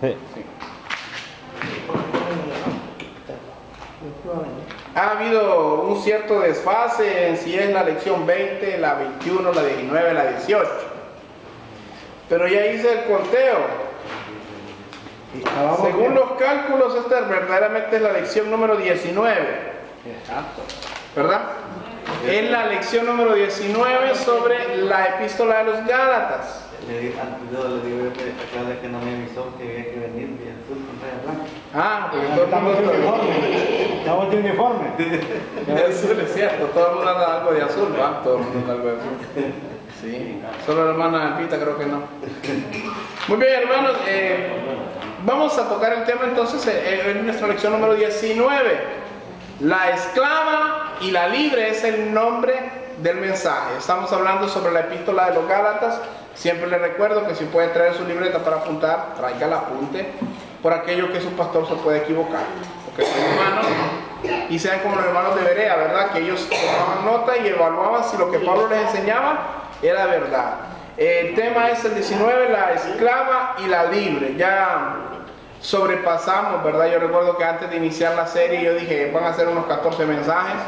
Sí. Ha habido un cierto desfase en si es la lección 20, la 21, la 19, la 18. Pero ya hice el conteo. Según los cálculos, esta verdaderamente es la lección número 19. Exacto. ¿Verdad? Es la lección número 19 sobre la epístola de los Gálatas. Le digo que no me avisó que había que venir de azul con raya blanca. Ah, porque todo el mundo Estamos de uniforme. de azul, es cierto, todo el mundo anda algo de azul, ¿va? Todo el mundo anda algo de azul. Sí, solo la hermana Alpita creo que no. Muy bien, hermanos, vamos a tocar el tema entonces en nuestra lección número 19. La esclava y la libre es el nombre del mensaje. Estamos hablando sobre la epístola de los Gálatas. Siempre les recuerdo que si puede traer su libreta para apuntar, traiga el apunte, por aquello que su pastor se puede equivocar, porque son humanos y sean como los hermanos de Berea, ¿verdad? Que ellos tomaban nota y evaluaban si lo que Pablo les enseñaba era verdad. El tema es el 19, la esclava y la libre. Ya sobrepasamos, ¿verdad? Yo recuerdo que antes de iniciar la serie yo dije, van a ser unos 14 mensajes,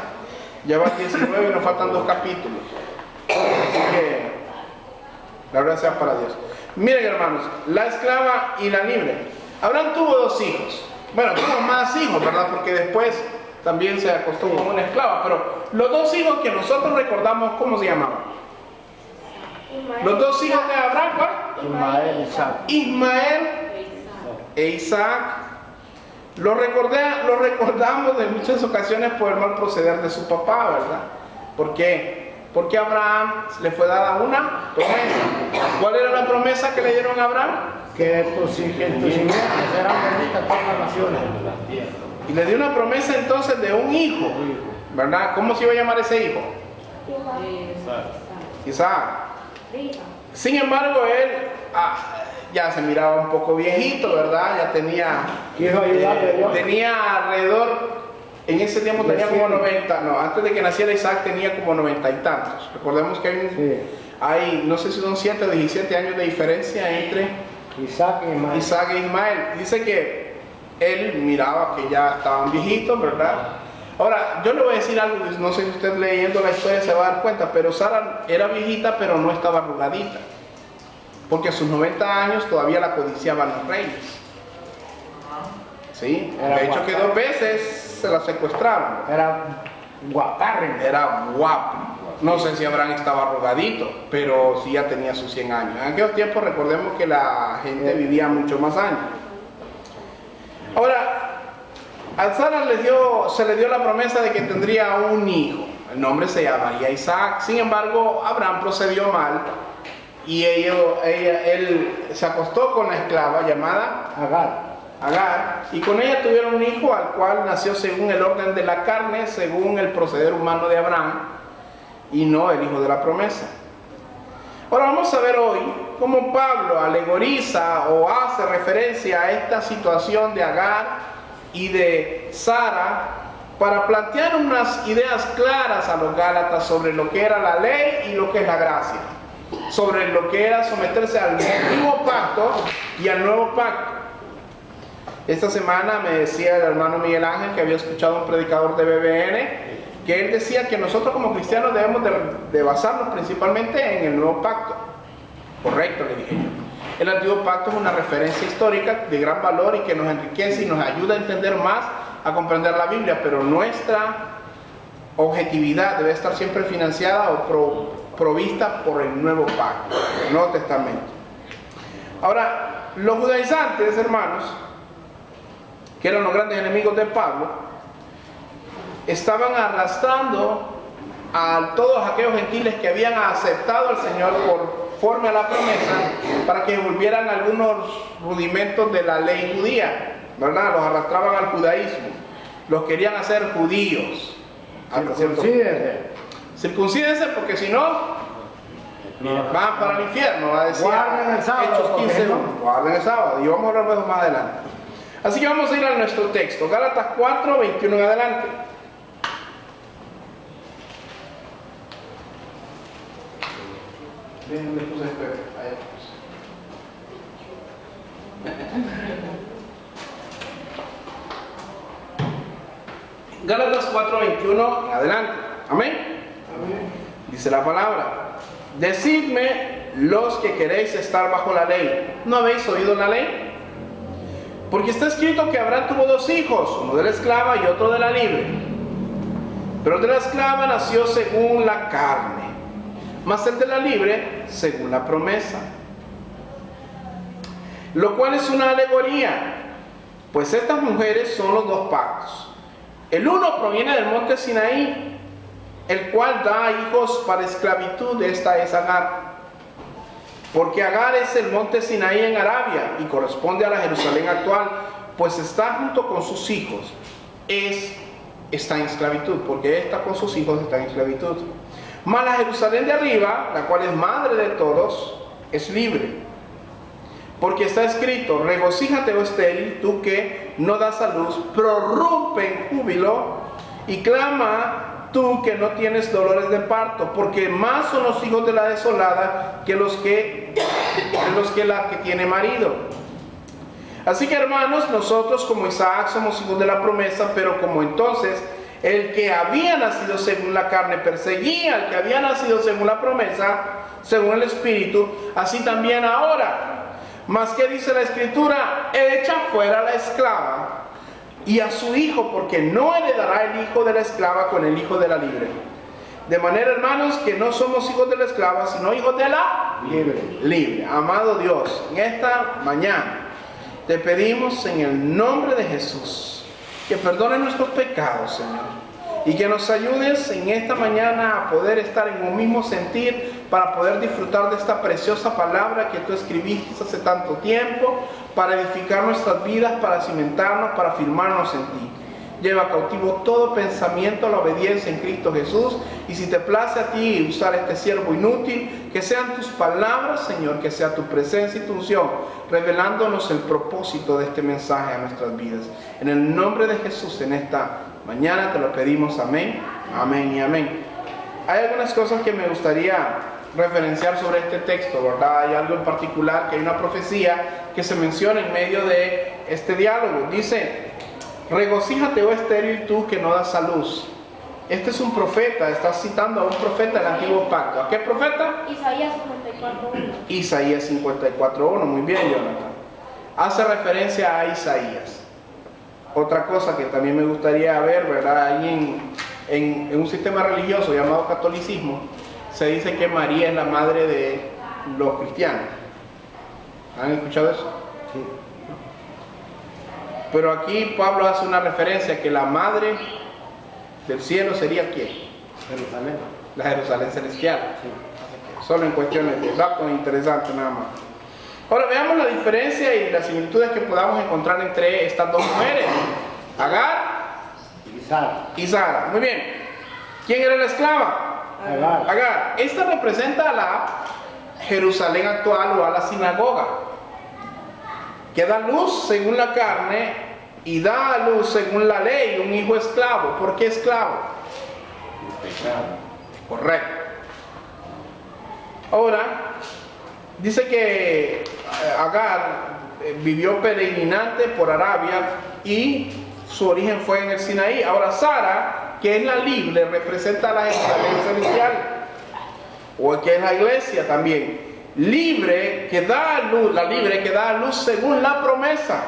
ya van 19 y nos faltan 2 capítulos. Así que la verdad sea para Dios. Miren, hermanos, la esclava y la libre. Abraham tuvo 2 hijos. Bueno, tuvo más hijos, ¿verdad? Porque después también se acostó con una esclava. Pero los 2 hijos que nosotros recordamos, ¿cómo se llamaban? Los 2 hijos de Abraham, ¿cuál? Ismael y Isaac. Ismael e Isaac. Lo recordamos en muchas ocasiones por el mal proceder de su papá, ¿verdad? ¿Por qué? Porque a Abraham le fue dada una promesa. ¿Cuál era la promesa que le dieron a Abraham? Que tus simientes serán benditas todas las naciones. Y le dio una promesa entonces de un hijo, ¿verdad? ¿Cómo se iba a llamar ese hijo? Isaac. Sin embargo, él ya se miraba un poco viejito, ¿verdad? Ya tenía alrededor, en ese tiempo tenía como 90, no, antes de que naciera Isaac tenía como 90 y tantos. Recordemos que hay no sé si son 7 o 17 años de diferencia entre Isaac e Ismael. Dice que él miraba que ya estaban viejitos, ¿verdad? Ahora, yo le voy a decir algo, no sé si usted leyendo la historia se va a dar cuenta, pero Sara era viejita, pero no estaba arrugadita. Porque a sus 90 años todavía la codiciaban los reyes. ¿Sí? De hecho que 2 veces se la secuestraron. Era guapárrimo. Era guapo. No sé si Abraham estaba arrugadito, pero sí ya tenía sus 100 años. En aquellos tiempos recordemos que la gente vivía mucho más años. Ahora, a Sara se le dio la promesa de que tendría un hijo. El nombre se llamaría Isaac. Sin embargo, Abraham procedió mal y él se acostó con la esclava llamada Agar, y con ella tuvieron un hijo al cual nació según el orden de la carne, según el proceder humano de Abraham, y no el hijo de la promesa. Ahora vamos a ver hoy cómo Pablo alegoriza o hace referencia a esta situación de Agar y de Sara para plantear unas ideas claras a los Gálatas sobre lo que era la ley y lo que es la gracia, sobre lo que era someterse al antiguo pacto y al nuevo pacto. Esta semana me decía el hermano Miguel Ángel, que había escuchado a un predicador de BBN, que él decía que nosotros como cristianos debemos de basarnos principalmente en el nuevo pacto. Correcto, le dije yo. El antiguo pacto es una referencia histórica de gran valor y que nos enriquece y nos ayuda a entender más, a comprender la Biblia, pero nuestra objetividad debe estar siempre financiada o provista por el nuevo pacto, el Nuevo Testamento. Ahora, los judaizantes, hermanos, que eran los grandes enemigos de Pablo, estaban arrastrando a todos aquellos gentiles que habían aceptado al Señor conforme a la promesa para que volvieran algunos rudimentos de la ley judía, ¿verdad? Los arrastraban al judaísmo, los querían hacer judíos. Circuncídense porque si no van para el infierno, va a decir Hechos 15, guarden el sábado, y vamos a hablar de eso más adelante. Así que vamos a ir a nuestro texto, Gálatas 4, 21 en adelante. Bien, le puse allá. Gálatas 4:21 en adelante. Amén. Dice la palabra: decidme los que queréis estar bajo la ley, ¿no habéis oído la ley? Porque está escrito que Abraham tuvo dos hijos, uno de la esclava y otro de la libre. Pero el de la esclava nació según la carne, mas el de la libre según la promesa. Lo cual es una alegoría, pues estas mujeres son los dos pactos. El uno proviene del monte Sinaí, el cual da hijos para esclavitud. Esta es Agar. Porque Agar es el monte Sinaí en Arabia y corresponde a la Jerusalén actual, pues está junto con sus hijos. Está en esclavitud, porque esta con sus hijos está en esclavitud. Mas la Jerusalén de arriba, la cual es madre de todos, es libre. Porque está escrito: regocíjate, oh estéril, tú que no das a luz, prorrumpe en júbilo y clama tú que no tienes dolores de parto, porque más son los hijos de la desolada que la que tiene marido. Así que, hermanos, nosotros como Isaac somos hijos de la promesa, pero como entonces el que había nacido según la carne perseguía al que había nacido según la promesa, según el Espíritu, así también ahora. Mas ¿qué dice la Escritura? Echa fuera a la esclava y a su hijo, porque no heredará el hijo de la esclava con el hijo de la libre. De manera, hermanos, que no somos hijos de la esclava, sino hijos de la libre. Amado Dios, en esta mañana te pedimos en el nombre de Jesús que perdones nuestros pecados, Señor, y que nos ayudes en esta mañana a poder estar en un mismo sentir, para poder disfrutar de esta preciosa palabra que tú escribiste hace tanto tiempo, para edificar nuestras vidas, para cimentarnos, para firmarnos en ti. Lleva cautivo todo pensamiento a la obediencia en Cristo Jesús, y si te place a ti usar este siervo inútil, que sean tus palabras, Señor, que sea tu presencia y tu unción, revelándonos el propósito de este mensaje a nuestras vidas. En el nombre de Jesús, en esta mañana te lo pedimos. Amén, amén y amén. Hay algunas cosas que me gustaría referenciar sobre este texto, ¿verdad? Hay algo en particular, que hay una profecía que se menciona en medio de este diálogo. Dice: regocíjate, oh estéril, tú que no das a luz. Este es un profeta, está citando a un profeta del antiguo pacto. ¿A qué profeta? Isaías 54:1. Isaías 54:1, muy bien, Jonathan. Hace referencia a Isaías. Otra cosa que también me gustaría ver, ¿verdad? Ahí en un sistema religioso llamado catolicismo, se dice que María es la madre de los cristianos. ¿Han escuchado eso? Sí. Pero aquí Pablo hace una referencia que la madre del cielo sería ¿quién? Jerusalén. La Jerusalén celestial. Sí. Solo en cuestiones de datos interesantes nada más. Ahora veamos la diferencia y las similitudes que podamos encontrar entre estas dos mujeres, Agar y Sara. Muy bien. ¿Quién era la esclava? Agar. Agar. Esta representa a la Jerusalén actual o a la sinagoga, que da luz según la carne y da a luz según la ley un hijo esclavo. ¿Por qué esclavo? Correcto. Ahora, dice que Agar vivió peregrinante por Arabia y su origen fue en el Sinaí. Ahora Sara, que es la libre, representa a la Jerusalén celestial, o que es la iglesia también. Libre que da a luz, la libre que da a luz según la promesa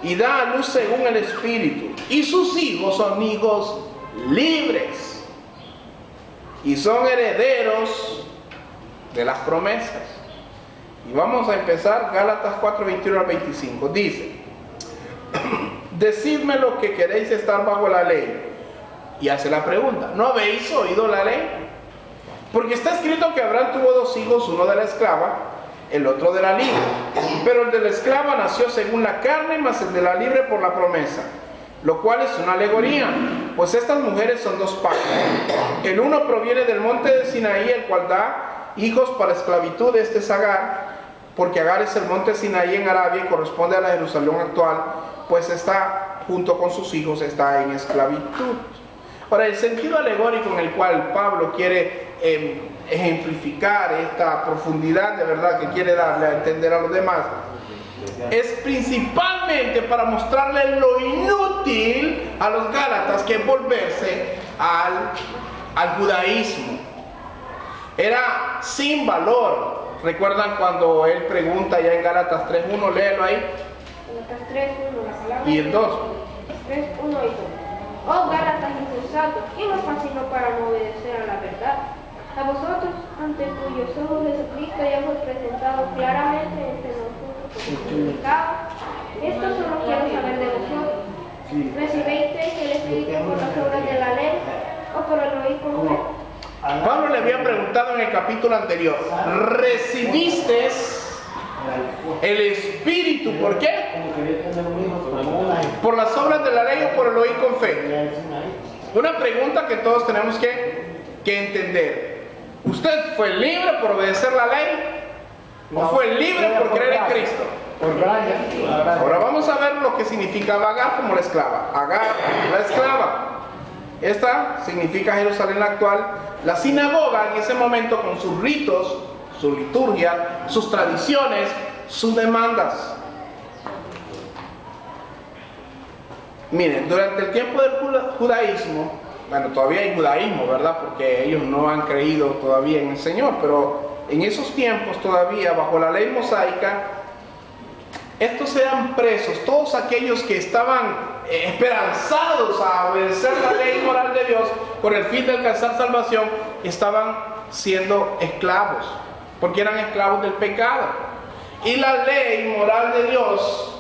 y da a luz según el Espíritu. Y sus hijos son hijos libres y son herederos de las promesas. Y vamos a empezar Gálatas 4:21 al 25. Dice: decidme lo que queréis estar bajo la ley. Y hace la pregunta: ¿no habéis oído la ley? Porque está escrito que Abraham tuvo dos hijos, uno de la esclava, el otro de la libre. Pero el de la esclava nació según la carne, mas el de la libre por la promesa. Lo cual es una alegoría, pues estas mujeres son dos pactos. El uno proviene del monte de Sinaí, el cual da hijos para esclavitud. Este es Agar, porque Agar es el monte Sinaí en Arabia y corresponde a la Jerusalén actual, pues está junto con sus hijos, está en esclavitud. Ahora, el sentido alegórico en el cual Pablo quiere ejemplificar esta profundidad de verdad que quiere darle a entender a los demás es principalmente para mostrarle lo inútil a los gálatas que es volverse al judaísmo. Era sin valor. ¿Recuerdan cuando él pregunta ya en Gálatas 3:1? Léelo ahí. Gálatas 3:1, la palabra. Y el 2. 3:1 y 2. Oh Gálatas insensatos, ¿quién os fascinó para no obedecer a la verdad? A vosotros, ante cuyos ojos Jesucristo ya fue presentado claramente entre nosotros como justificado. Esto solo quiero saber de vosotros. ¿Recibisteis el Espíritu por las obras de la ley o por el oír con fe? Pablo le había preguntado en el capítulo anterior, ¿recibiste el Espíritu? ¿Por qué? ¿Por las obras de la ley o por el oír con fe? Una pregunta que todos tenemos que entender. ¿Usted fue libre por obedecer la ley? ¿O fue libre por creer en Cristo? Por gracia. Ahora vamos a ver lo que significaba Agar como la esclava. Agar, la esclava. Esta significa Jerusalén actual. La sinagoga en ese momento con sus ritos, su liturgia, sus tradiciones, sus demandas. Miren, durante el tiempo del judaísmo, bueno, todavía hay judaísmo, ¿verdad? Porque ellos no han creído todavía en el Señor, pero en esos tiempos todavía, bajo la ley mosaica, estos eran presos, todos aquellos que estaban esperanzados a obedecer la ley moral de Dios con el fin de alcanzar salvación, estaban siendo esclavos, porque eran esclavos del pecado. Y la ley moral de Dios,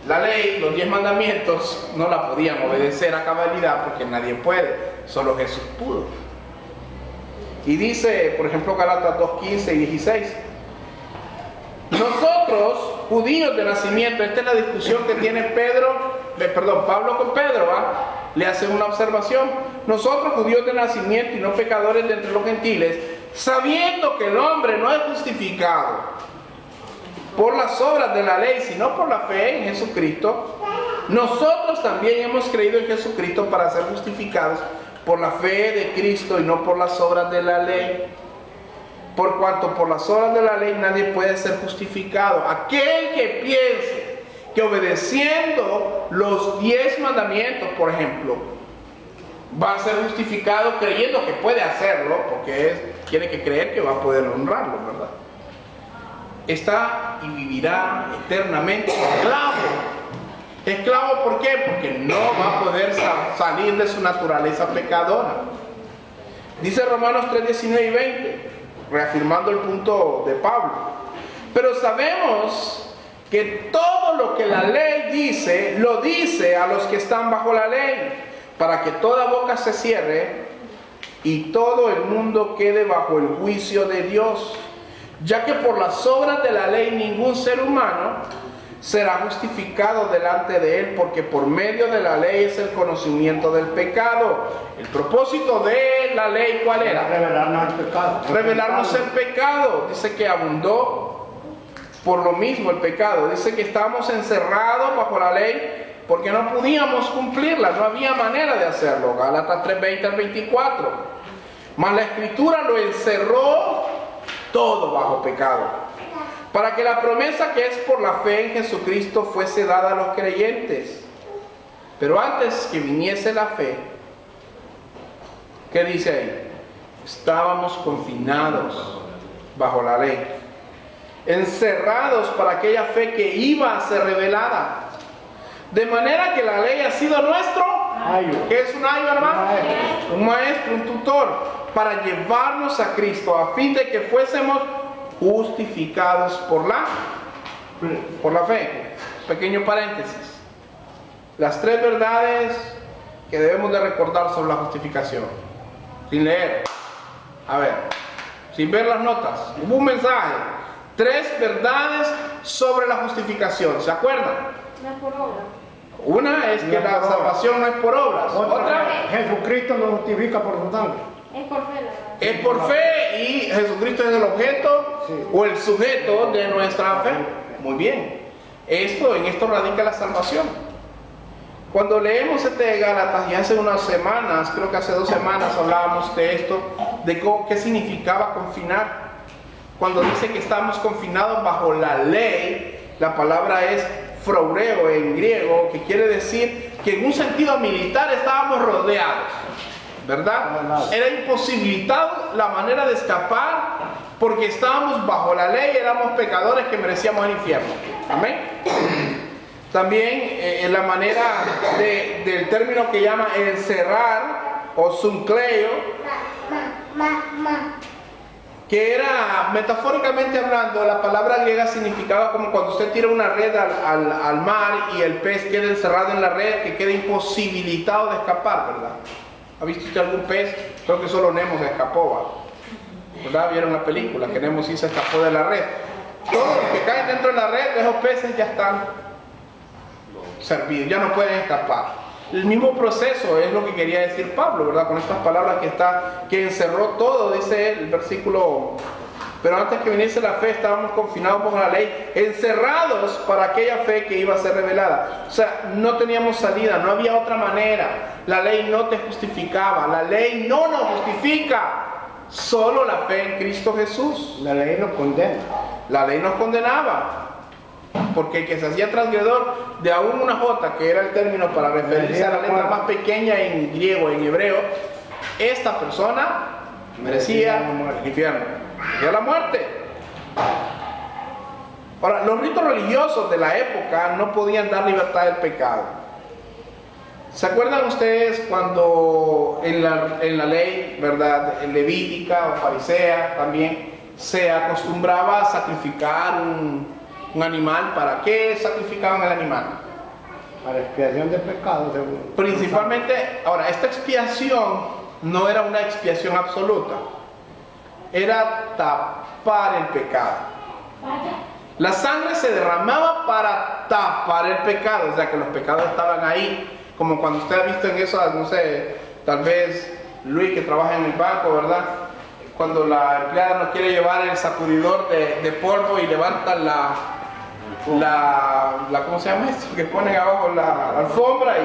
la ley, los 10 mandamientos, no la podían obedecer a cabalidad porque nadie puede, solo Jesús pudo. Y dice, por ejemplo, Gálatas 2:15 y 16, nosotros, judíos de nacimiento, esta es la discusión que tiene Pablo con Pedro, le hace una observación. Nosotros, judíos de nacimiento y no pecadores de entre los gentiles, sabiendo que el hombre no es justificado por las obras de la ley, sino por la fe en Jesucristo, nosotros también hemos creído en Jesucristo para ser justificados por la fe de Cristo y no por las obras de la ley. Por cuanto por las obras de la ley nadie puede ser justificado. Aquel que piense que obedeciendo los 10 mandamientos, por ejemplo, va a ser justificado creyendo que puede hacerlo, porque tiene que creer que va a poder honrarlo, ¿verdad? Está y vivirá eternamente esclavo. ¿Esclavo por qué? Porque no va a poder salir de su naturaleza pecadora. Dice Romanos 3:19 y 20, reafirmando el punto de Pablo. Pero sabemos que todo lo que la ley dice, lo dice a los que están bajo la ley, para que toda boca se cierre y todo el mundo quede bajo el juicio de Dios. Ya que por las obras de la ley ningún ser humano será justificado delante de él, porque por medio de la ley es el conocimiento del pecado. El propósito de la ley, ¿cuál era? Revelarnos el pecado. Revelarnos el pecado. Dice que abundó por lo mismo el pecado. Dice que estábamos encerrados bajo la ley porque no podíamos cumplirla, no había manera de hacerlo. Gálatas 3:20 al 24. Mas la Escritura lo encerró todo bajo pecado, para que la promesa que es por la fe en Jesucristo fuese dada a los creyentes. Pero antes que viniese la fe, ¿qué dice ahí? Estábamos confinados bajo la ley, encerrados para aquella fe que iba a ser revelada. De manera que la ley ha sido nuestro, ¿qué es un ayo, hermano? Un maestro, un tutor, para llevarnos a Cristo, a fin de que fuésemos justificados por la fe. Pequeño paréntesis. Las 3 verdades que debemos de recordar sobre la justificación. Sin leer. A ver, sin ver las notas. Hubo un mensaje. 3 verdades sobre la justificación. ¿Se acuerdan? No es por obra. Una es que la salvación no es por obras. Otra, Jesucristo nos justifica por su sangre. Es por fe, la verdad. es por fe, y Jesucristo es el objeto o el sujeto de nuestra fe. Muy bien. En esto radica la salvación. Cuando leemos este de Gálatas, y hace unas semanas, creo que hace 2 semanas hablábamos de esto, de qué significaba confinar. Cuando dice que estamos confinados bajo la ley, La palabra es phroureo en griego, que quiere decir que en un sentido militar estábamos rodeados, ¿verdad? Era imposibilitado la manera de escapar porque estábamos bajo la ley, éramos pecadores que merecíamos el infierno. Amén. También en la manera del término que llama encerrar o zuncleo, que era, metafóricamente hablando, la palabra griega significaba como cuando usted tira una red al mar y el pez queda encerrado en la red, que queda imposibilitado de escapar, ¿verdad? ¿Ha visto usted algún pez? Creo que solo Nemo se escapó, ¿verdad? Vieron la película, que Nemo sí se escapó de la red. Todos los que caen dentro de la red, esos peces ya están servidos, ya no pueden escapar. El mismo proceso es lo que quería decir Pablo, ¿verdad? Con estas palabras que encerró todo, dice el versículo. Pero antes que viniese la fe, estábamos confinados por la ley, encerrados para aquella fe que iba a ser revelada. O sea, no teníamos salida, no había otra manera. La ley no te justificaba, la ley no nos justifica. Solo la fe en Cristo Jesús. La ley nos condena. La ley nos condenaba. Porque el que se hacía transgredor de aún una jota, que era el término para referirse a la letra más pequeña en griego, en hebreo, esta persona merecía el infierno, merecía la muerte. Ahora, los ritos religiosos de la época no podían dar libertad del pecado. ¿Se acuerdan ustedes cuando en la ley, ¿verdad?, levítica o farisea también se acostumbraba a sacrificar un animal? ¿Para qué sacrificaban el animal? Para expiación de pecados, seguro. Principalmente, ahora, esta expiación no era una expiación absoluta, era tapar el pecado. La sangre se derramaba para tapar el pecado, o sea que los pecados estaban ahí, como cuando usted ha visto en eso, no sé, tal vez Luis, que trabaja en el banco, ¿verdad? Cuando la empleada nos quiere llevar el sacudidor de polvo y levantan ¿cómo se llama esto? Que ponen abajo la alfombra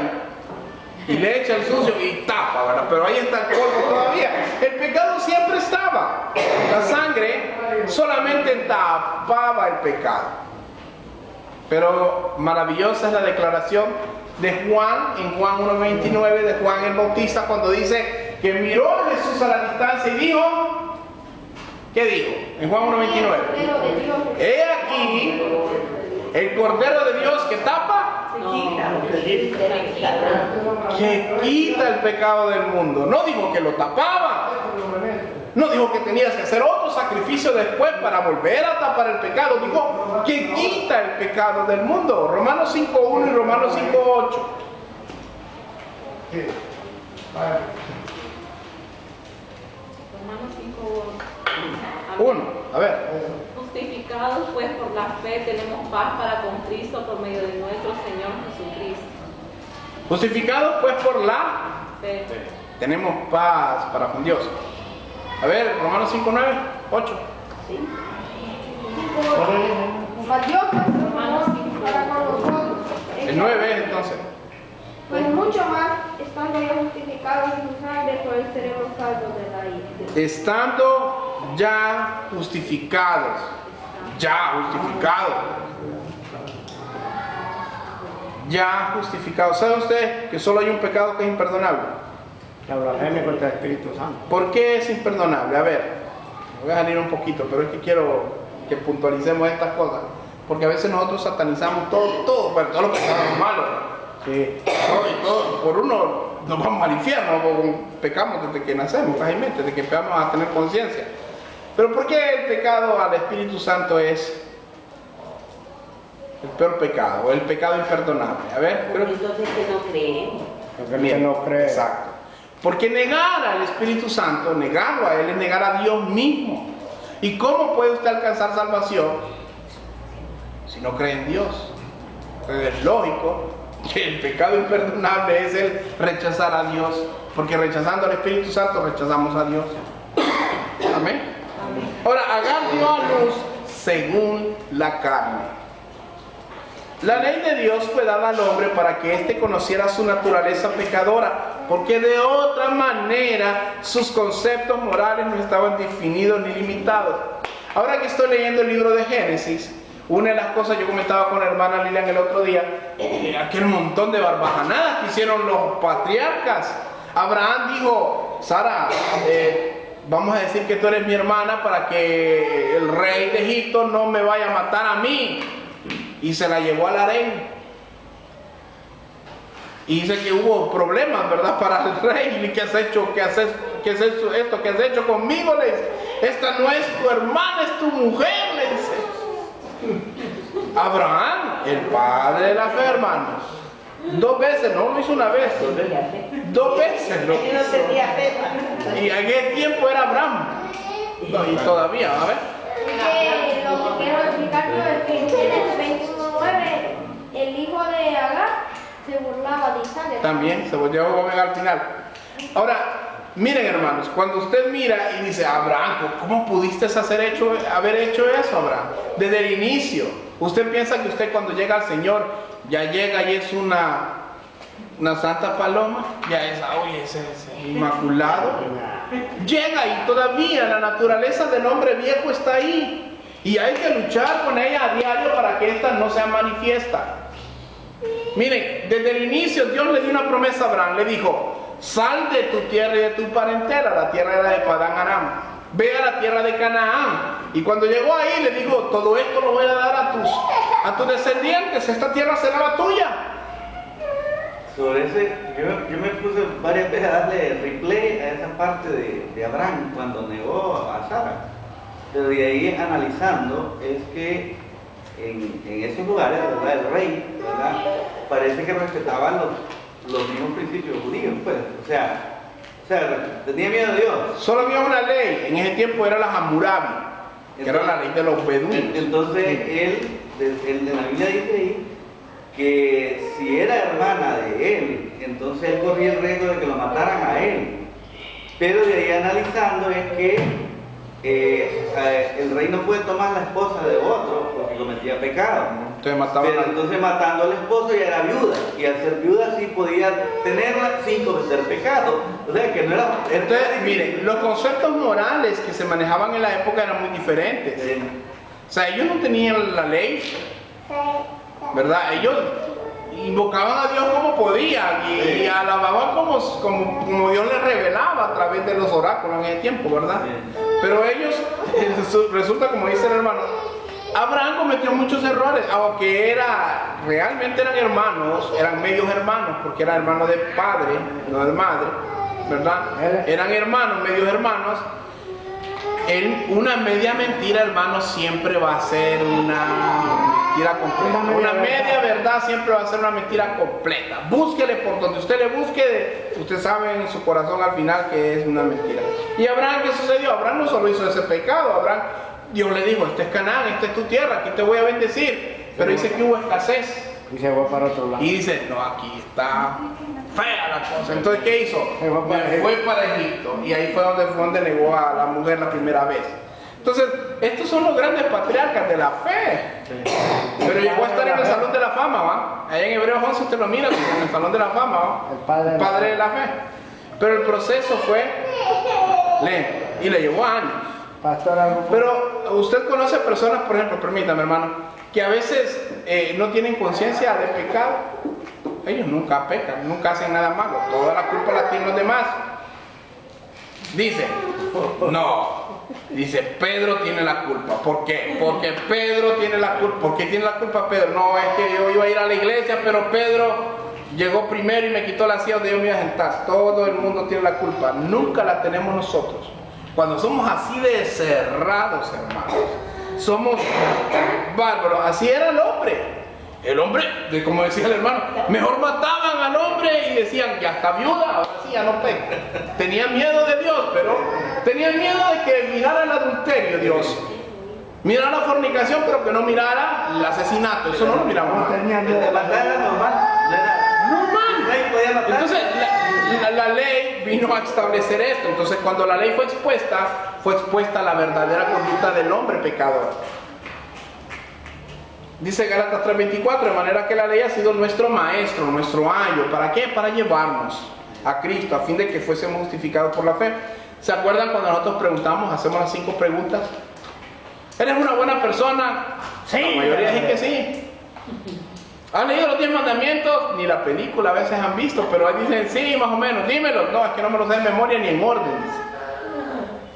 y le echa el sucio y tapa, ¿verdad? Pero ahí está el polvo todavía. El pecado siempre estaba. La sangre solamente tapaba el pecado. Pero maravillosa es la declaración de Juan, en Juan 1:29, de Juan el Bautista, cuando dice que miró a Jesús a la distancia y dijo, ¿qué dijo? En Juan 1:29. He aquí el Cordero de Dios que tapa, que quita el pecado del mundo. No dijo que lo tapaba, no dijo que tenías que hacer otro sacrificio después para volver a tapar el pecado. Dijo que quita el pecado del mundo. Romanos 5:1 y Romanos 5:8. Romanos 5:1. 1, a ver. Justificados pues por la fe tenemos paz para con Cristo por medio de nuestro Señor Jesucristo. Justificados pues por la Fe. tenemos paz para con Dios. A ver, Romanos 5:9, 8. Mas Dios para con nosotros. El 9 es entonces. Pues mucho más, estando ya justificados en su sangre, por él seremos salvos de la ira. Estando ya justificados. Ya justificados. Ya justificados. ¿Sabe usted que solo hay un pecado que es imperdonable? La blasfemia contra el Espíritu Santo. ¿Por qué es imperdonable? A ver, me voy a salir un poquito, pero es que quiero que puntualicemos estas cosas. Porque a veces nosotros satanizamos todo, bueno, todos los pecados malos. Sí. Todo, por uno nos vamos al infierno, pecamos desde que nacemos, fácilmente, desde que empezamos a tener conciencia. Pero ¿por qué el pecado al Espíritu Santo es el peor pecado, o el pecado imperdonable? A ver, creo que... Entonces que no creen. Porque el que no cree. Exacto. Porque negar al Espíritu Santo, negarlo a Él, es negar a Dios mismo. ¿Y cómo puede usted alcanzar salvación si no cree en Dios? Entonces es lógico que el pecado imperdonable es el rechazar a Dios, porque rechazando al Espíritu Santo rechazamos a Dios. Amén. Ahora, Agar dio a luz según la carne. La ley de Dios fue dada al hombre para que éste conociera su naturaleza pecadora, porque de otra manera sus conceptos morales no estaban definidos ni limitados. Ahora que estoy leyendo el libro de Génesis, Una de las cosas, yo comentaba con la hermana Lilian el otro día, aquel montón de barbajanadas que hicieron los patriarcas. Abraham dijo, Sara, vamos a decir que tú eres mi hermana para que el rey de Egipto no me vaya a matar a mí. Y se la llevó al harén. Y dice que hubo problemas, ¿verdad? Para el rey. ¿Qué has hecho? ¿Qué has hecho conmigo? Le dice, esta no es tu hermana, es tu mujer, le dice. Abraham, el padre de la fe, hermanos. 2 veces, no lo hizo una vez. 2 veces lo hizo. Y en aquel tiempo era Abraham. No, y todavía, a ver. Lo que quiero explicar es que en Génesis 21:9, el hijo de Agar se burlaba de Isaac. También se volvió a comer al final. Ahora, miren, hermanos, cuando usted mira y dice, Abraham, ¿cómo pudiste haber hecho eso, Abraham? Desde el inicio. Usted piensa que usted cuando llega al Señor, ya llega y es una santa paloma, ya es, oye, ese inmaculado. Llega y todavía la naturaleza del hombre viejo está ahí. Y hay que luchar con ella a diario para que ésta no sea manifiesta. Miren, desde el inicio Dios le dio una promesa a Abraham, le dijo, sal de tu tierra y de tu parentela, la tierra era de Padán Aram, ve a la tierra de Canaán. Y cuando llegó ahí le dijo, todo esto lo voy a dar a tus descendientes, esta tierra será la tuya. Sobre ese, yo me puse varias veces a darle replay a esa parte de Abraham cuando negó a Sara. Pero de ahí analizando es que en esos lugares, ¿verdad? El rey, ¿verdad? Parece que respetaban los mismos principios judíos, pues. O sea, tenía miedo de Dios. Solo había una ley, en ese tiempo era la Hammurabi, que era la ley de los beduinos. Entonces, él en la Biblia dice ahí que si era hermana de él, entonces él corría el riesgo de que lo mataran a él. Pero de ahí analizando es que el rey no puede tomar la esposa de otro porque cometía pecado. Entonces matando al esposo ya era viuda, y al ser viuda sí podía tenerla sin cometer pecado. O sea que no era. Entonces, miren, los conceptos morales que se manejaban en la época eran muy diferentes. O sea, ellos no tenían la ley, ¿verdad? Ellos invocaban a Dios como podían y alababan como Dios les revelaba a través de los oráculos en ese tiempo, ¿verdad? Pero ellos, resulta, como dice el hermano, Abraham cometió muchos errores, aunque realmente eran hermanos, eran medios hermanos, porque era hermano de padre, no de madre, ¿verdad? Eran hermanos, medios hermanos. Una media mentira, hermano, siempre va a ser una mentira completa. Una media verdad siempre va a ser una mentira completa. Búsquele por donde usted le busque, usted sabe en su corazón al final que es una mentira. ¿Y Abraham qué sucedió? Abraham no solo hizo ese pecado, Dios le dijo, este es Canaán, esta es tu tierra, aquí te voy a bendecir. Pero dice que hubo escasez. Y se fue para otro lado. Y dice, no, aquí está fea la cosa. Entonces, ¿qué hizo? Fue para Egipto. Y ahí fue donde negó a la mujer la primera vez. Entonces, estos son los grandes patriarcas de la fe. Pero llegó a estar en el Salón de la Fama, ¿va? Ahí en Hebreos 11 usted lo mira, en el Salón de la Fama, ¿va? El padre de la fe. Pero el proceso fue lento y le llevó años. Pero usted conoce personas, por ejemplo, permítame, hermano, que a veces no tienen conciencia de pecado. Ellos nunca pecan, nunca hacen nada malo, toda la culpa la tienen los demás. Dice, dice, Pedro tiene la culpa. ¿Por qué? Porque Pedro tiene la culpa. ¿Por qué tiene la culpa Pedro? No, es que yo iba a ir a la iglesia, pero Pedro llegó primero y me quitó la silla donde yo me iba a sentar. Todo el mundo tiene la culpa, nunca la tenemos nosotros. Cuando somos así de cerrados, hermanos, somos bárbaros. Así era el hombre. El hombre, como decía el hermano, mejor mataban al hombre y decían, ya está viuda, ahora sí ya no peca. Tenían miedo de Dios, pero tenían miedo de que mirara el adulterio Dios. Mirara la fornicación, pero que no mirara el asesinato. Eso no lo miramos. No tenían miedo de matar, era normal. Entonces, la ley vino a establecer esto. Entonces, cuando la ley fue expuesta la verdadera conducta del hombre pecador. Dice Gálatas 3:24, de manera que la ley ha sido nuestro maestro, nuestro ayo. ¿Para qué? Para llevarnos a Cristo, a fin de que fuésemos justificados por la fe. ¿Se acuerdan cuando nosotros preguntamos, hacemos las 5 preguntas? ¿Eres una buena persona? Sí. La mayoría dicen que sí. ¿Han leído los 10 mandamientos? Ni la película a veces han visto, pero ahí dicen, sí, más o menos, dímelo. No, es que no me los sé de memoria ni en orden. Dice.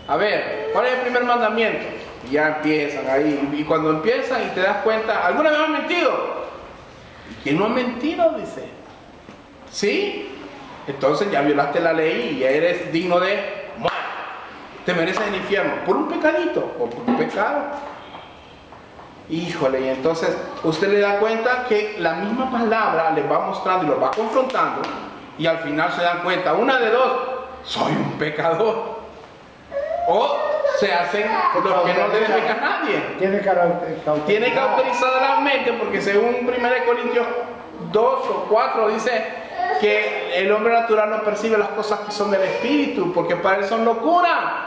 A ver, ¿cuál es el primer mandamiento? Y ya empiezan ahí. Y cuando empiezan y te das cuenta, ¿alguna vez han mentido? ¿Quién no ha mentido? Dice. ¿Sí? Entonces ya violaste la ley y ya eres digno de muerte. Te mereces el infierno por un pecadito o por un pecado. Híjole, y entonces usted le da cuenta que la misma palabra les va mostrando y los va confrontando y al final se dan cuenta, una de dos, soy un pecador. O se hacen lo que no debe pecar nadie. Tiene cauterizada la mente porque según 1 Corintios 2 o 4 dice que el hombre natural no percibe las cosas que son del espíritu porque para él son locura.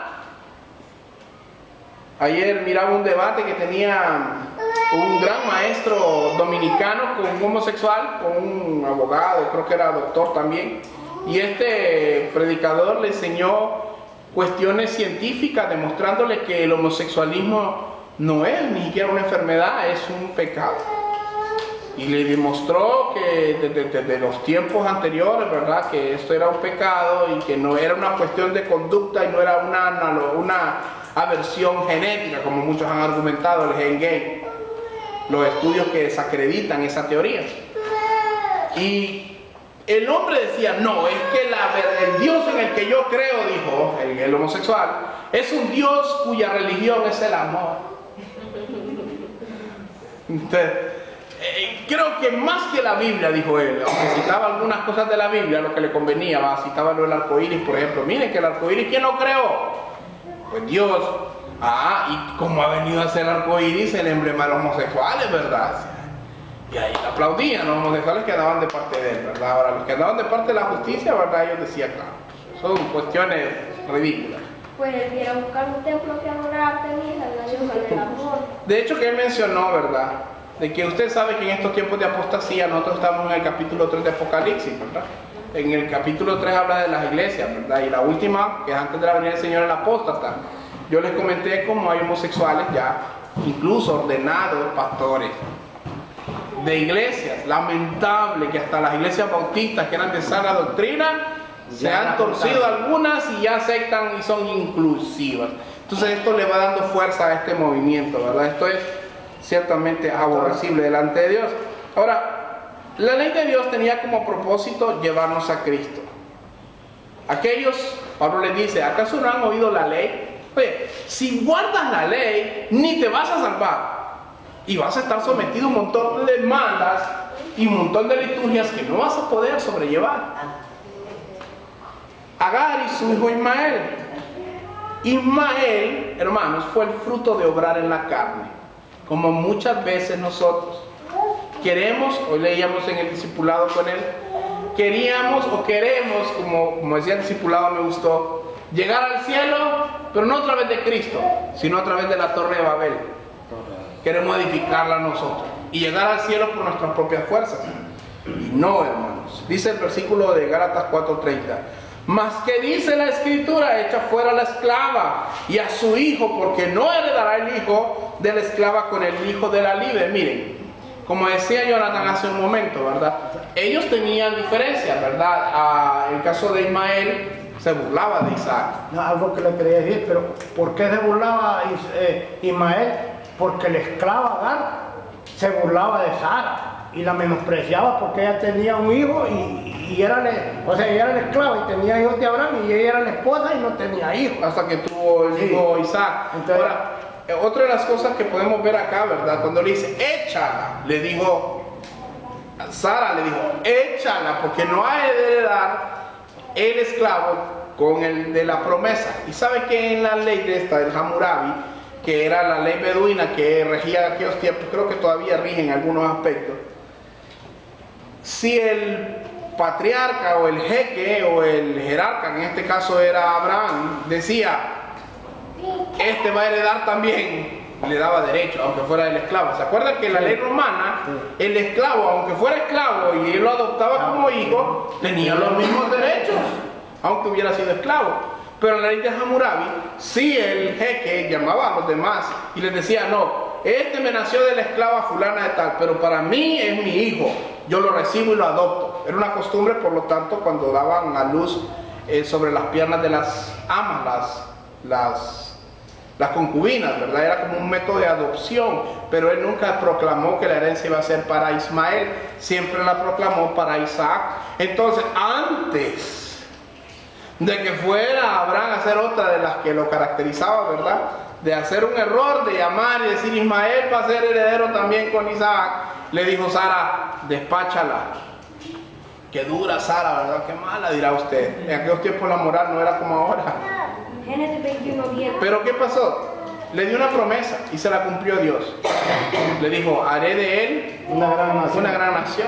Ayer miraba un debate que tenía un gran maestro dominicano con un homosexual, con un abogado, creo que era doctor también, y este predicador le enseñó cuestiones científicas demostrándole que el homosexualismo no es ni siquiera una enfermedad, es un pecado. Y le demostró que desde los tiempos anteriores, ¿verdad?, que esto era un pecado y que no era una cuestión de conducta y no era una aversión genética, como muchos han argumentado, el gen gay. Los estudios que desacreditan esa teoría. Y el hombre decía, no, es que el Dios en el que yo creo, dijo el homosexual, es un Dios cuya religión es el amor. Entonces, creo que más que la Biblia, dijo él, aunque citaba algunas cosas de la Biblia, lo que le convenía, citaba lo del arco iris, por ejemplo. Miren que el arco iris, ¿quién lo creó? Pues Dios. Y como ha venido a ser el arco iris, el emblema de los homosexuales, ¿verdad? Y ahí aplaudían los homosexuales que andaban de parte de él, ¿verdad? Ahora, los que andaban de parte de la justicia, ¿verdad? Ellos decían, claro, son cuestiones ridículas. Pues él quiere buscar un templo que adorara a Artemisa, la diosa del amor. De hecho, que él mencionó, ¿verdad?, de que usted sabe que en estos tiempos de apostasía, nosotros estamos en el capítulo 3 de Apocalipsis, ¿verdad? En el capítulo 3 habla de las iglesias, ¿verdad? Y la última, que es antes de la venida del Señor, el apóstata. Yo les comenté cómo hay homosexuales ya, incluso ordenados pastores de iglesias. Lamentable que hasta las iglesias bautistas, que eran de sana doctrina, se han torcido algunas y ya aceptan y son inclusivas. Entonces esto le va dando fuerza a este movimiento, ¿verdad? Esto es ciertamente aborrecible delante de Dios. Ahora, la ley de Dios tenía como propósito llevarnos a Cristo. Aquellos, Pablo les dice, ¿acaso no han oído la ley? Oye, si guardas la ley, ni te vas a salvar. Y vas a estar sometido a un montón de demandas y un montón de liturgias que no vas a poder sobrellevar. Agar y su hijo Ismael. Ismael, hermanos, fue el fruto de obrar en la carne. Como muchas veces nosotros queremos, hoy leíamos en el discipulado con él, queríamos o queremos, como decía el discipulado, me gustó, llegar al cielo, pero no a través de Cristo, sino a través de la Torre de Babel. Queremos edificarla nosotros y llegar al cielo por nuestras propias fuerzas. Y no, hermanos. Dice el versículo de Gálatas 4:30. Mas que dice la Escritura, echa fuera a la esclava y a su hijo, porque no heredará el hijo de la esclava con el hijo de la libre. Miren, como decía Jonathan hace un momento, ¿verdad? Ellos tenían diferencias, ¿verdad? En el caso de Ismael, se burlaba de Isaac. No, algo que le quería decir, pero ¿por qué se burlaba Ismael? Porque la esclava Agar se burlaba de Sara y la menospreciaba porque ella tenía un hijo y era, ella era la esclava y tenía hijos de Abraham y ella era la esposa y no tenía hijos. Hasta que tuvo el hijo Isaac. Entonces, ahora, otra de las cosas que podemos ver acá, ¿verdad? Cuando le dice, échala, le dijo, Sara le dijo, échala, porque no ha de heredar el esclavo con el de la promesa. Y sabe que en la ley de esta, del Hammurabi, que era la ley beduina que regía en aquellos tiempos, creo que todavía rige en algunos aspectos, si el patriarca o el jeque o el jerarca, en este caso era Abraham, decía, este va a heredar también, le daba derecho, aunque fuera el esclavo. ¿Se acuerdan que en la ley romana, el esclavo, aunque fuera esclavo y él lo adoptaba como hijo, tenía los mismos derechos, aunque hubiera sido esclavo? Pero en la ley de Hammurabi, sí, el jeque llamaba a los demás y les decía, no, este me nació de la esclava fulana de tal, pero para mí es mi hijo, yo lo recibo y lo adopto. Era una costumbre, por lo tanto, cuando daban a luz sobre las piernas de las amas, las concubinas, ¿verdad? Era como un método de adopción, pero él nunca proclamó que la herencia iba a ser para Ismael, siempre la proclamó para Isaac. Entonces, antes de que fuera Abraham a hacer otra de las que lo caracterizaba, ¿verdad?, de hacer un error, de llamar y decir Ismael va a ser heredero también con Isaac, le dijo Sara, despáchala. Qué dura Sara, ¿verdad? Qué mala, dirá usted. En aquellos tiempos la moral no era como ahora. Génesis 21:10. Pero ¿qué pasó? Le dio una promesa y se la cumplió Dios. Le dijo, haré de él Una gran nación. una gran nación.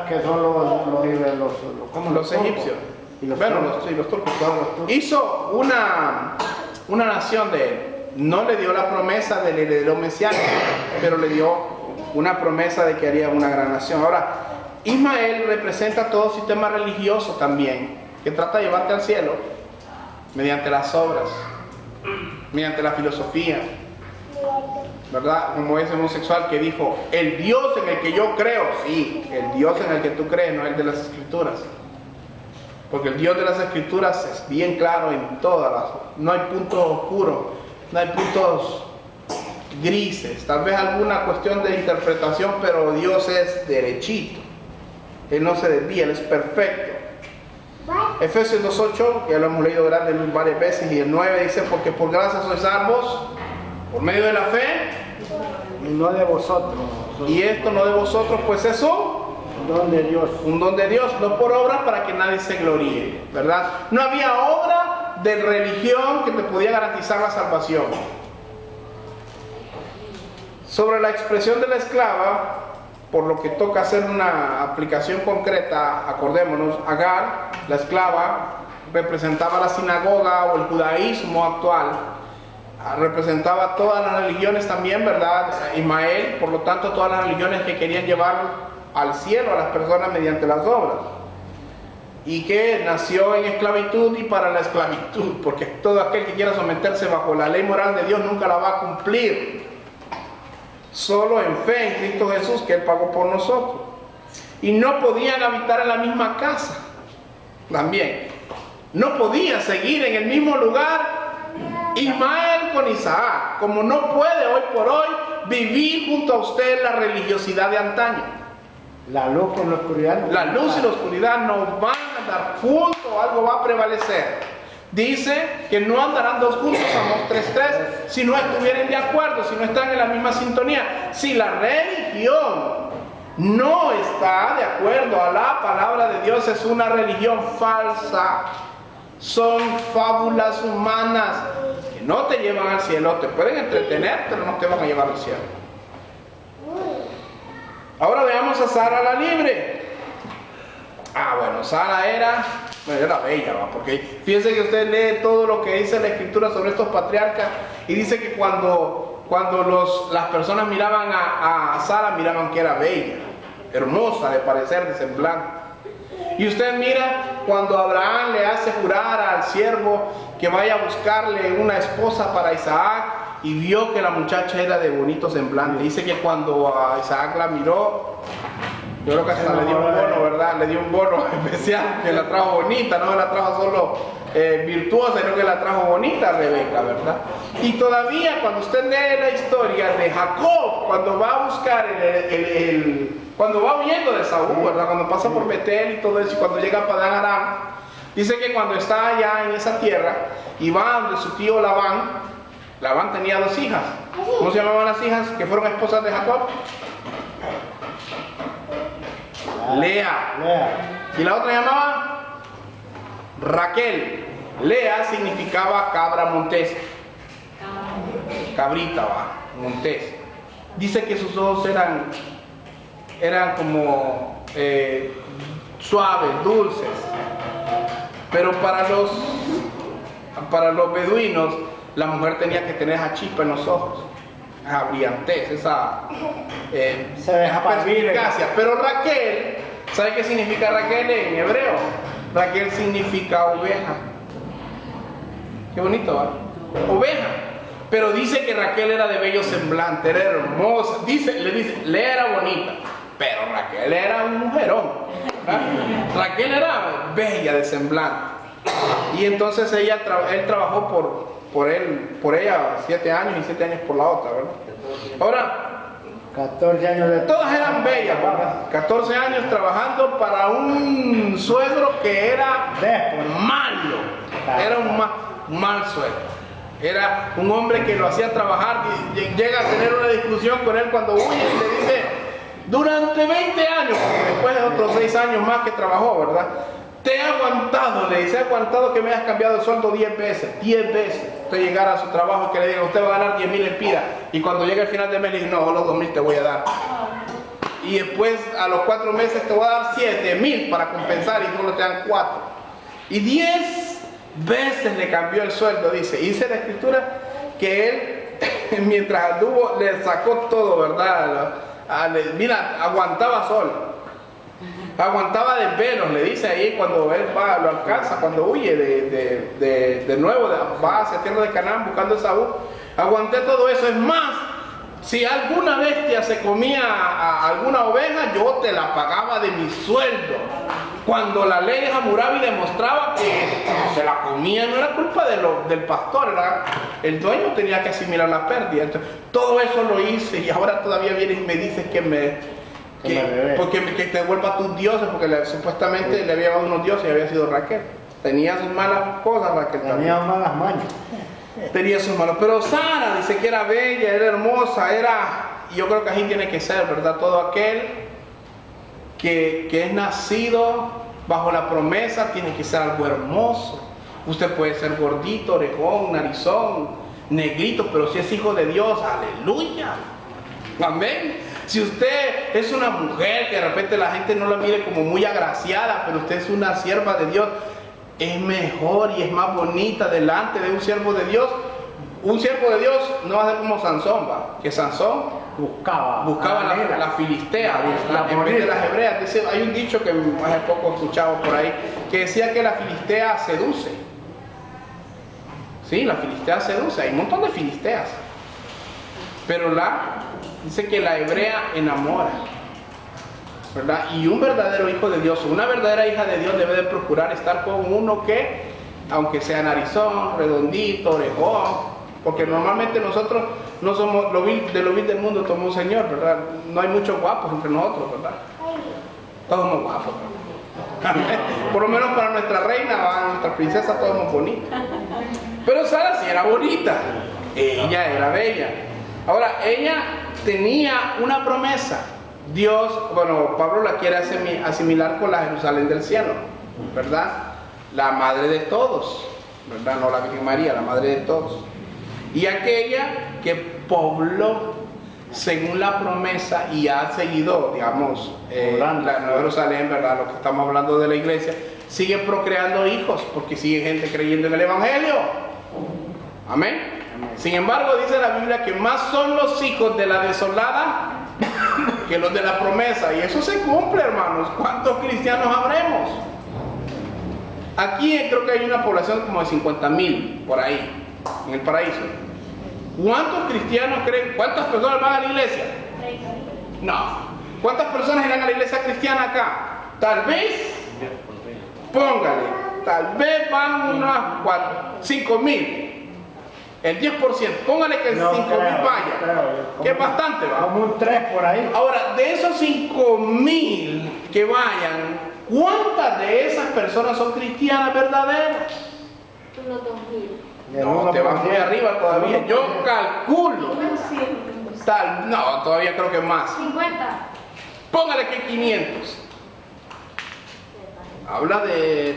Que son Los egipcios. Y los Bueno, turcos. los turcos. Hizo una nación de él. No le dio la promesa del heredero mesiánico, pero le dio una promesa de que haría una gran nación. Ahora, Ismael representa todo sistema religioso también, que trata de llevarte al cielo mediante las obras, mediante la filosofía, ¿verdad? Como ese homosexual que dijo, el Dios en el que yo creo, sí, el Dios en el que tú crees, no el de las Escrituras. Porque el Dios de las Escrituras es bien claro en todas las... No hay puntos oscuros, no hay puntos grises, tal vez alguna cuestión de interpretación, pero Dios es derechito. Él no se desvía, Él es perfecto. Efesios 2:8, ya lo hemos leído varias veces, y el 9 dice, porque por gracia sois salvos, por medio de la fe, Y no de vosotros. y esto no de vosotros, pues eso, Don de Dios. un don de Dios, no por obras para que nadie se gloríe, ¿verdad? No había obra de religión que te podía garantizar la salvación. Sobre la expresión de la esclava, por lo que toca hacer una aplicación concreta, acordémonos, Agar, la esclava, representaba la sinagoga o el judaísmo actual, representaba todas las religiones también, ¿verdad? Ismael, por lo tanto, todas las religiones que querían llevar al cielo a las personas mediante las obras, y que nació en esclavitud y para la esclavitud, porque todo aquel que quiera someterse bajo la ley moral de Dios nunca la va a cumplir. Solo en fe en Cristo Jesús, que Él pagó por nosotros. Y no podían habitar en la misma casa. También. No podían seguir en el mismo lugar Ismael con Isaac. Como no puede hoy por hoy vivir junto a usted la religiosidad de antaño. La luz con la oscuridad. La luz y la oscuridad no van a andar juntos, algo va a prevalecer. Dice que no andarán dos juntos, Amós 3:3, si no estuvieren de acuerdo, si no están en la misma sintonía. Si la religión no está de acuerdo a la palabra de Dios, es una religión falsa. Son fábulas humanas que no te llevan al cielo, te pueden entretener, pero no te van a llevar al cielo. Ahora veamos a Sara la libre. Bueno, Sara era bella, ¿va? Porque fíjense que usted lee todo lo que dice la escritura sobre estos patriarcas y dice que cuando las personas miraban a Sara, miraban que era bella, hermosa de parecer, de semblante. Y usted mira cuando Abraham le hace jurar al siervo que vaya a buscarle una esposa para Isaac, y vio que la muchacha era de bonito semblante. Dice que cuando a Isaac la miró, yo creo que hasta le dio un bono, ¿verdad? Le dio un bono especial, que la trajo bonita, no la trajo solo virtuosa, sino que la trajo bonita Rebeca, ¿verdad? Y todavía cuando usted lee la historia de Jacob, cuando va a buscar cuando va huyendo de Saúl, ¿verdad? Cuando pasa por Betel y todo eso, y cuando llega a Padán Aram, dice que cuando está allá en esa tierra y va donde su tío Labán tenía 2 hijas. ¿Cómo se llamaban las hijas que fueron esposas de Jacob? Lea. Y la otra llamaba Raquel. Lea significaba cabra montés. Cabrita, montés. Dice que sus ojos eran como suaves, dulces. Pero para los beduinos, la mujer tenía que tener esa chispa en los ojos, esa brillantez, esa perspicacia. Pero Raquel, ¿sabe qué significa Raquel en hebreo? Raquel significa oveja. Qué bonito, ¿verdad? Oveja. Pero dice que Raquel era de bello semblante, era hermosa. Le era bonita, pero Raquel era un mujerón. Raquel era bella de semblante. Y entonces él trabajó por ella 7 años y 7 años por la otra, ¿verdad? Ahora, 14 años de... todas eran bellas, ¿verdad? 14 años trabajando para un suegro que era malo. Era un mal suegro. Era un hombre que lo hacía trabajar y llega a tener una discusión con él cuando huye y le dice, durante 20 años, porque después de otros 6 años más que trabajó, ¿verdad? Te he aguantado, le dice, he aguantado que me hayas cambiado el sueldo 10 veces. 10 veces. Usted llegara a su trabajo y que le diga, usted va a ganar 10,000 lempiras. Y cuando llegue el final de mes le dice, no, solo 2,000 te voy a dar. Y después a los 4 meses te voy a dar 7,000 para compensar y solo te dan 4. Y 10 veces le cambió el sueldo, dice. Y dice la escritura que él, mientras anduvo, le sacó todo, ¿verdad? Mira, aguantaba sol. Aguantaba desvelos, le dice ahí cuando él va, lo alcanza, cuando huye de nuevo, va hacia tierra de Canaán buscando a Saúl. Aguanté todo eso. Es más, si alguna bestia se comía a alguna oveja, yo te la pagaba de mi sueldo. Cuando la ley de Hammurabi demostraba que se la comía, no era culpa del pastor, el dueño tenía que asimilar la pérdida. Entonces, todo eso lo hice y ahora todavía vienes y me dices que te devuelva a tus dioses, porque supuestamente le había dado unos dioses y había sido Raquel. Tenía sus malas cosas, Raquel. Tenía malas mañas. Tenía sus malas. Pero Sara dice que era bella, era hermosa, y yo creo que así tiene que ser, ¿verdad? Todo aquel que es nacido bajo la promesa tiene que ser algo hermoso. Usted puede ser gordito, orejón, narizón, negrito, pero si es hijo de Dios, aleluya. Amén. Si usted es una mujer que de repente la gente no la mire como muy agraciada, pero usted es una sierva de Dios, es mejor y es más bonita delante de un siervo de Dios. Un siervo de Dios no va a ser como Sansón, ¿va? Que Sansón buscaba la filistea en vez de las hebreas. Dice, hay un dicho que hace poco escuchado por ahí, que decía que la filistea seduce. Sí, la filistea seduce, hay un montón de filisteas. Pero dice que la hebrea enamora, ¿verdad? Y un verdadero hijo de Dios, una verdadera hija de Dios debe de procurar estar con uno que, aunque sea narizón, redondito, orejón, porque normalmente nosotros no somos de lo vil del mundo, somos un señor, ¿verdad? No hay muchos guapos entre nosotros, ¿verdad? Todos somos guapos, ¿verdad? Por lo menos para nuestra reina, nuestra princesa, todos somos bonitos. Pero Sara sí era bonita, ella era bella. Ahora, ella tenía una promesa. Dios, Pablo la quiere asimilar con la Jerusalén del cielo, ¿verdad? La madre de todos, ¿verdad? No la Virgen María, la madre de todos. Y aquella que pobló según la promesa y ha seguido, digamos, la Nueva Jerusalén, ¿verdad? Lo que estamos hablando de la iglesia, sigue procreando hijos porque sigue gente creyendo en el Evangelio. Amén. Sin embargo, dice la Biblia que más son los hijos de la desolada que los de la promesa. Y eso se cumple, hermanos. ¿Cuántos cristianos habremos? Aquí creo que hay una población como de 50,000 por ahí, en el paraíso. ¿Cuántos cristianos creen? ¿Cuántas personas van a la iglesia? No. ¿Cuántas personas irán a la iglesia cristiana acá? Tal vez, póngale, tal vez van unas 5,000. El 10%, póngale que el 5,000 vaya, que es bastante, ¿va? Como un 3 por ahí. Ahora, de esos 5,000 que vayan, ¿cuántas de esas personas son cristianas verdaderas? Unos 2,000. No, te vas muy arriba todavía. Yo calculo. No, todavía creo que más. 50. Póngale que 500. Habla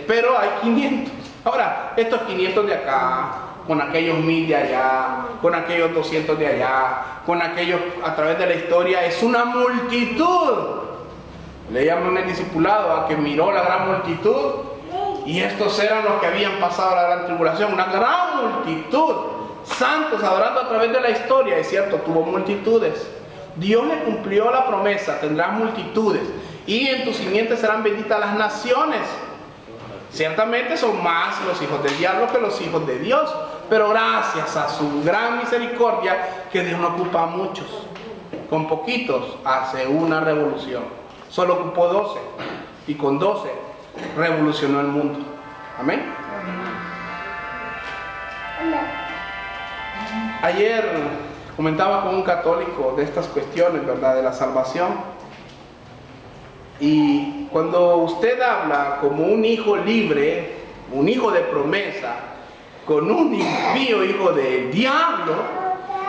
pero hay 500. Ahora, estos 500 de acá, con aquellos 1,000 de allá, con aquellos 200 de allá, con aquellos a través de la historia, es una multitud. Le llaman el discipulado a que miró la gran multitud, y estos eran los que habían pasado la gran tribulación, una gran multitud, santos adorando a través de la historia. Es cierto, tuvo multitudes. Dios le cumplió la promesa, tendrás multitudes, y en tus simientes serán benditas las naciones. Ciertamente son más los hijos del diablo que los hijos de Dios, pero gracias a su gran misericordia que Dios no ocupa a muchos. Con poquitos hace una revolución. Solo ocupó 12 y con 12 revolucionó el mundo. Amén. Ayer comentaba con un católico de estas cuestiones, ¿verdad?, de la salvación. Y cuando usted habla como un hijo libre, un hijo de promesa, con un impío hijo del diablo,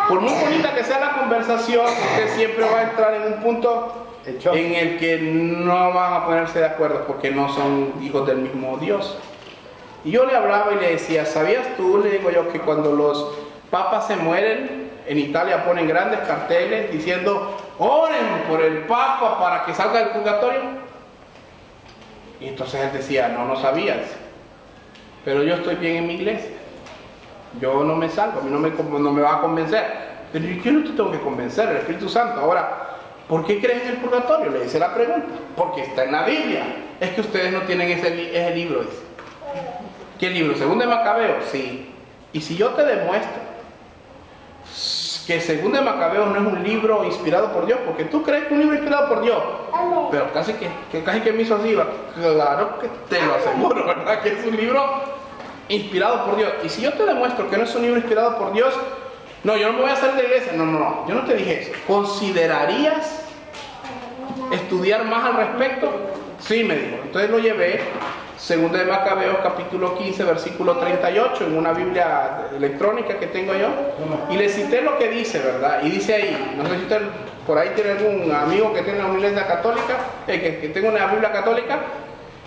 por muy bonita que sea la conversación, usted siempre va a entrar en un punto en el que no van a ponerse de acuerdo porque no son hijos del mismo Dios. Y yo le hablaba y le decía, ¿sabías tú? Le digo yo, que cuando los papas se mueren, en Italia ponen grandes carteles diciendo, oren por el papa para que salga del purgatorio. Y entonces él decía, no sabías, pero yo estoy bien en mi iglesia, yo no me salgo, a mí no me va a convencer. Pero yo no te tengo que convencer, el Espíritu Santo. Ahora, ¿por qué crees en el purgatorio? Le dice la pregunta. Porque está en la Biblia. Es que ustedes no tienen ese libro, dice. ¿Qué libro? ¿Segundo de Macabeos? Sí. Y si yo te demuestro que Segundo de Macabeos no es un libro inspirado por Dios, porque tú crees que es un libro inspirado por Dios, pero casi que me hizo así, claro que te lo aseguro, ¿verdad? Que es un libro inspirado por Dios. Y si yo te demuestro que no es un libro inspirado por Dios, no, yo no me voy a salir de la iglesia. No, yo no te dije eso. ¿Considerarías estudiar más al respecto? Sí, me dijo. Entonces lo llevé, Segundo de Macabeos, capítulo 15, versículo 38, en una Biblia electrónica que tengo yo, y le cité lo que dice, ¿verdad? Y dice ahí, no sé si usted por ahí tiene algún amigo que tiene una iglesia católica, que tenga una Biblia católica,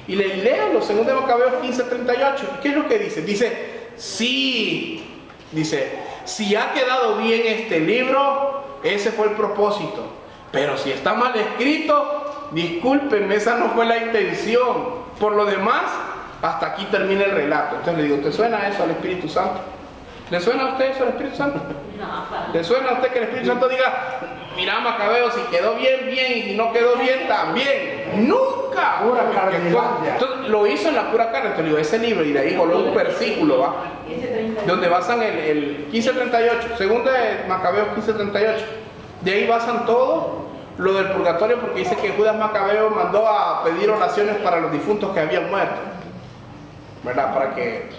y le leo los Segundo de Macabeos 15, 38. ¿Qué es lo que dice? Dice, sí, dice, si ha quedado bien este libro, ese fue el propósito, pero si está mal escrito, discúlpenme, esa no fue la intención. Por lo demás, hasta aquí termina el relato. Entonces le digo, ¿te suena eso al Espíritu Santo? ¿Le suena a usted eso al Espíritu Santo? No, ¿Le suena a usted que el Espíritu Santo diga, mira Macabeo, si quedó bien, bien, y si no quedó bien, también? ¡Nunca! Pura carnilandia. Entonces lo hizo en la pura carne. Entonces le digo, ese libro, y de ahí voló un versículo, ¿va? Donde basan el 15:38, segundo de Macabeos 15:38. De ahí basan todo lo del purgatorio, porque dice que Judas Macabeo mandó a pedir oraciones para los difuntos que habían muerto, ¿verdad? Para que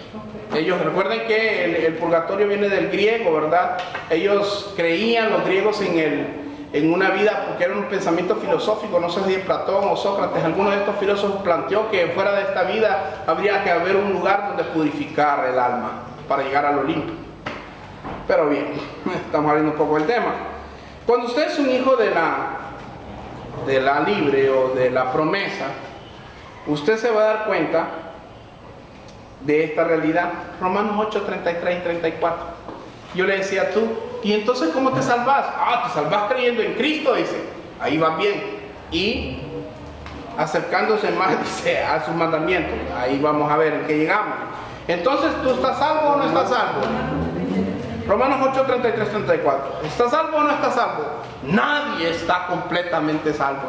ellos, recuerden que el purgatorio viene del griego, ¿verdad? Ellos creían, los griegos, en una vida, porque era un pensamiento filosófico, no sé si Platón o Sócrates, alguno de estos filósofos planteó que fuera de esta vida habría que haber un lugar donde purificar el alma para llegar al Olimpo. Pero bien, estamos hablando un poco del tema. Cuando usted es un hijo de la libre o de la promesa, usted se va a dar cuenta de esta realidad. Romanos 8, 33 y 34. Yo le decía, tú, ¿y entonces cómo te salvas? Te salvas creyendo en Cristo, dice. Ahí va bien. Y acercándose más, dice, a sus mandamientos. Ahí vamos a ver en qué llegamos. Entonces, ¿tú estás salvo o no estás salvo? Romanos 8, 33, 34. ¿Estás salvo o no estás salvo? Nadie está completamente salvo.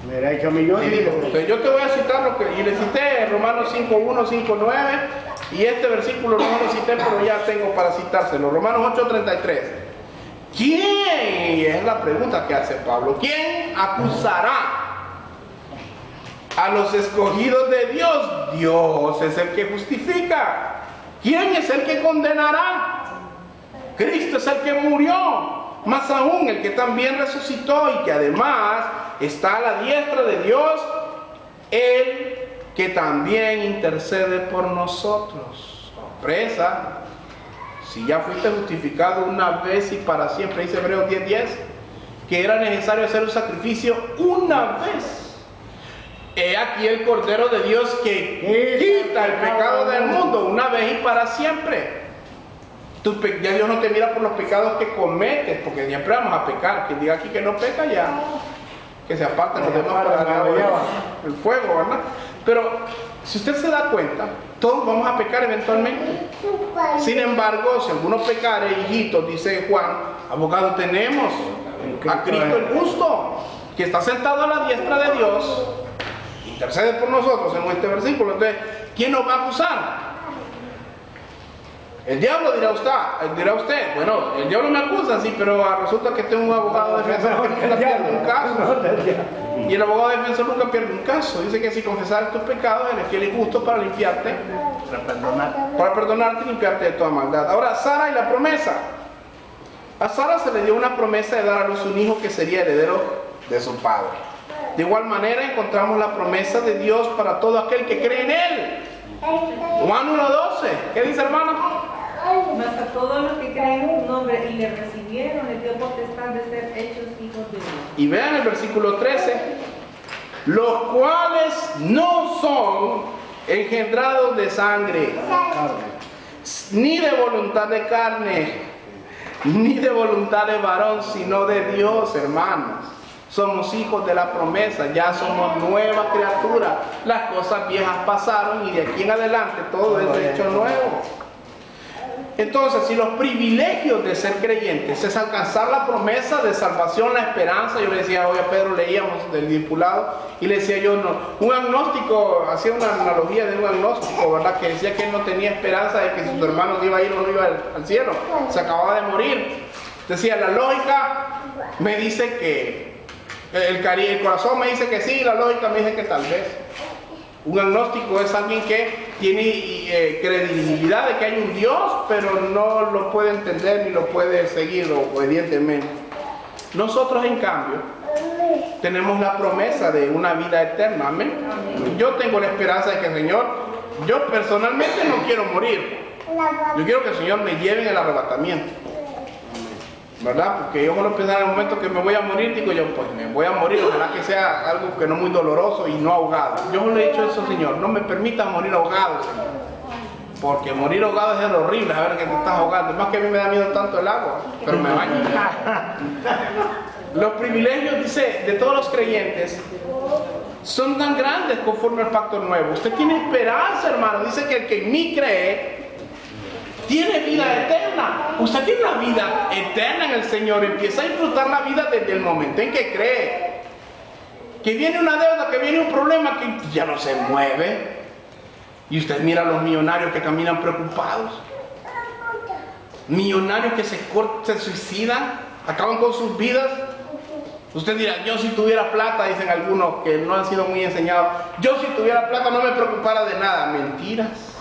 Mira, hecho millones. Entonces yo te voy a citar lo que, y le cité Romanos 5:1, 5:9, y este versículo no lo cité, pero ya tengo para citárselo. Romanos 8:33. ¿Quién? Y es la pregunta que hace Pablo. ¿Quién acusará a los escogidos de Dios? Dios es el que justifica. ¿Quién es el que condenará? Cristo es el que murió, más aún el que también resucitó y que además está a la diestra de Dios, el que también intercede por nosotros. Sorpresa, si ya fuiste justificado una vez y para siempre, dice Hebreos 10:10, que era necesario hacer un sacrificio una vez. He aquí el Cordero de Dios que quita el pecado del mundo una vez y para siempre. Ya Dios no te mira por los pecados que cometes, porque siempre vamos a pecar. Quien diga aquí que no peca, ya que se aparten los demás para el fuego, ¿verdad? Pero si usted se da cuenta, todos vamos a pecar eventualmente. Sin embargo, si alguno pecare, hijitos, dice Juan, abogado tenemos a Cristo el justo, que está sentado a la diestra de Dios, intercede por nosotros en este versículo. Entonces, ¿quién nos va a acusar? El diablo dirá usted, bueno, el diablo me acusa, sí, pero resulta que tengo un abogado defensor que nunca pierde un caso. Y el abogado defensor nunca pierde un caso. Dice que si confesares tus pecados, Él es fiel y justo para limpiarte, para perdonarte y limpiarte de toda maldad. Ahora, Sara y la promesa. A Sara se le dio una promesa de dar a luz un hijo que sería heredero de su padre. De igual manera encontramos la promesa de Dios para todo aquel que cree en Él. Juan 1:12. ¿Qué dice, hermano? Mas a todos los que creen en su nombre y le recibieron, les dio potestad de ser hechos hijos de Dios. Y vean el versículo 13. Los cuales no son engendrados de sangre, ni de voluntad de carne, ni de voluntad de varón, sino de Dios, hermanos. Somos hijos de la promesa, ya somos nueva criatura. Las cosas viejas pasaron y de aquí en adelante todo es hecho nuevo. Entonces, si los privilegios de ser creyentes es alcanzar la promesa de salvación, la esperanza, yo le decía hoy a Pedro, leíamos del discipulado, y le decía yo, no, un agnóstico, hacía una analogía de un agnóstico, ¿verdad? Que decía que él no tenía esperanza de que sus hermanos iban a ir o no iban al cielo, se acababa de morir. Decía, la lógica me dice que, el corazón me dice que sí, la lógica me dice que tal vez. Un agnóstico es alguien que tiene credibilidad de que hay un Dios, pero no lo puede entender ni lo puede seguir obedientemente. Nosotros, en cambio, tenemos la promesa de una vida eterna. Amén. Yo tengo la esperanza de que el Señor, yo personalmente no quiero morir. Yo quiero que el Señor me lleve en el arrebatamiento, ¿verdad? Porque yo cuando pensar en el momento que me voy a morir, digo yo, pues me voy a morir, ojalá que sea algo que no muy doloroso y no ahogado. Yo le he dicho eso, Señor, no me permitas morir ahogado, Señor, porque morir ahogado es horrible, a ver que te estás ahogando. Más que a mí me da miedo tanto el agua, pero me baño. Los privilegios, dice, de todos los creyentes son tan grandes conforme al pacto nuevo. Usted tiene esperanza, hermano. Dice que el que en mí cree tiene vida eterna. Usted tiene una vida eterna en el Señor. Empieza a disfrutar la vida desde el momento en que cree. Que viene una deuda, que viene un problema que ya no se mueve. Y usted mira a los millonarios que caminan preocupados. Millonarios que se suicidan, acaban con sus vidas. Usted dirá, yo si tuviera plata, dicen algunos que no han sido muy enseñados. Yo si tuviera plata no me preocupara de nada. Mentiras.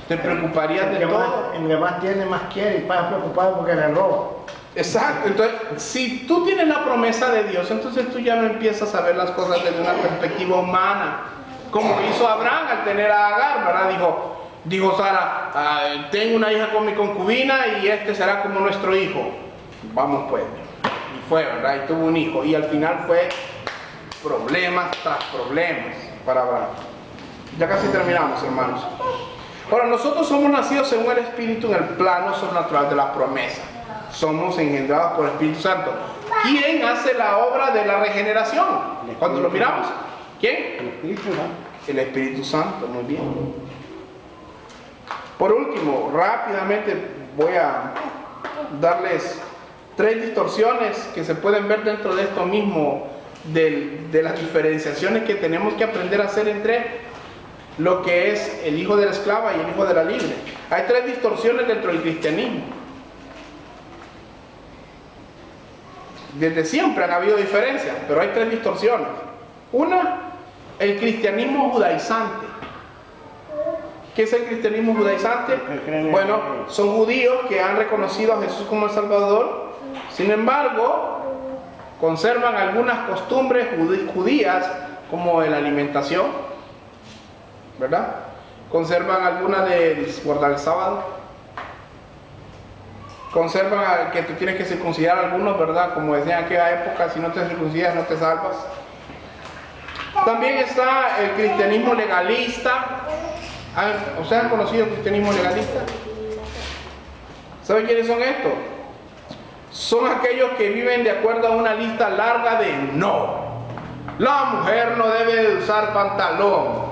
Te preocuparías de todo. El que más tiene, más quiere y pasa preocupado porque le roba. Exacto. Entonces, si tú tienes la promesa de Dios, entonces tú ya no empiezas a ver las cosas desde una perspectiva humana. Como hizo Abraham al tener a Agar, ¿verdad? Dijo Sara, tengo una hija con mi concubina y este será como nuestro hijo. Vamos pues. Y fue, ¿verdad? Y tuvo un hijo. Y al final fue problemas tras problemas para Abraham. Ya casi terminamos, hermanos. Ahora, nosotros somos nacidos según el Espíritu en el plano sobrenatural de la promesa. Somos engendrados por el Espíritu Santo. ¿Quién hace la obra de la regeneración? Cuando lo miramos, ¿quién? El Espíritu Santo. El Espíritu Santo, muy bien. Por último, rápidamente voy a darles 3 distorsiones que se pueden ver dentro de esto mismo, de las diferenciaciones que tenemos que aprender a hacer entre lo que es el hijo de la esclava y el hijo de la libre. Hay 3 distorsiones dentro del cristianismo. Desde siempre han habido diferencias, pero hay 3 distorsiones. Una, el cristianismo judaizante. ¿Qué es el cristianismo judaizante? Bueno, son judíos que han reconocido a Jesús como el Salvador. Sin embargo, conservan algunas costumbres judías, como la alimentación, ¿verdad? Conservan alguna de guardar el sábado. Conservan que tú tienes que circuncidar a algunos, ¿verdad? Como decían en aquella época, si no te circuncidas no te salvas. También está el cristianismo legalista. ¿Ustedes han conocido el cristianismo legalista? ¿Saben quiénes son estos? Son aquellos que viven de acuerdo a una lista larga de no. La mujer no debe de usar pantalón.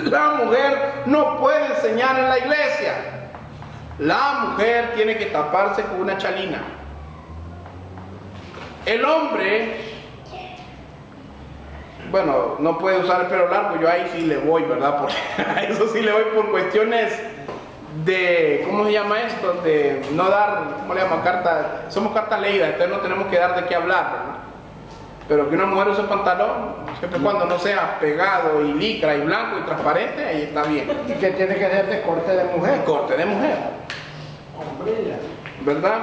La mujer no puede enseñar en la iglesia. La mujer tiene que taparse con una chalina. El hombre bueno, no puede usar el pelo largo, yo ahí sí le voy, ¿verdad? Porque a eso sí le voy por cuestiones de, ¿cómo se llama esto? De no dar, ¿cómo le llaman? Carta, somos carta leída, entonces no tenemos que dar de qué hablar, ¿verdad? Pero que una mujer use pantalón, siempre y cuando no sea pegado y licra y blanco y transparente, ahí está bien. Y que tiene que ser de corte de mujer. Corte de mujer, Sombrilla. ¿verdad?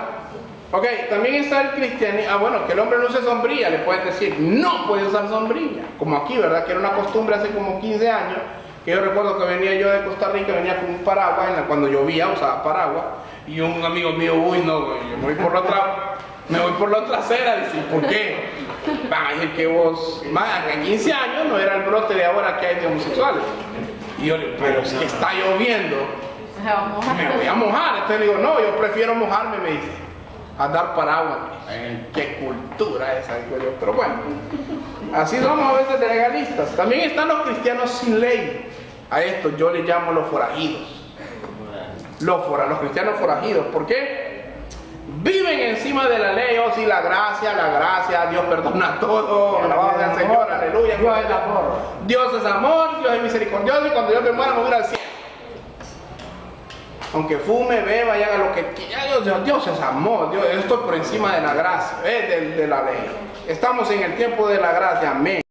Ok, también está el cristianismo. Ah, bueno, que el hombre no use sombrilla, le puedes decir, no puede usar sombrilla. Como aquí, ¿verdad? Que era una costumbre hace como 15 años, que yo recuerdo que venía yo de Costa Rica, venía con un paraguas, cuando llovía usaba paraguas, y un amigo mío, uy, no, güey, yo me voy por la otra acera, dice, ¿por qué? Van a decir que vos, más que 15 años no era el brote de ahora que hay de homosexuales. Y yo le digo, pero si está lloviendo, me voy a mojar. Entonces le digo, no, yo prefiero mojarme, me dice, a dar paraguas. Qué cultura esa, digo yo. Pero bueno, así somos a veces de legalistas. También están los cristianos sin ley. A estos yo les llamo los forajidos. Los cristianos forajidos. ¿Por qué? Viven encima de la ley. Oh sí, la gracia, Dios perdona todo, alabado sea el Señor, aleluya. Dios es amor. Dios es amor, Dios es misericordioso, y cuando yo me muera me voy al cielo. Aunque fume, beba y haga lo que quiera, Dios es amor, Dios, esto es por encima de la gracia, de la ley. Estamos en el tiempo de la gracia, amén.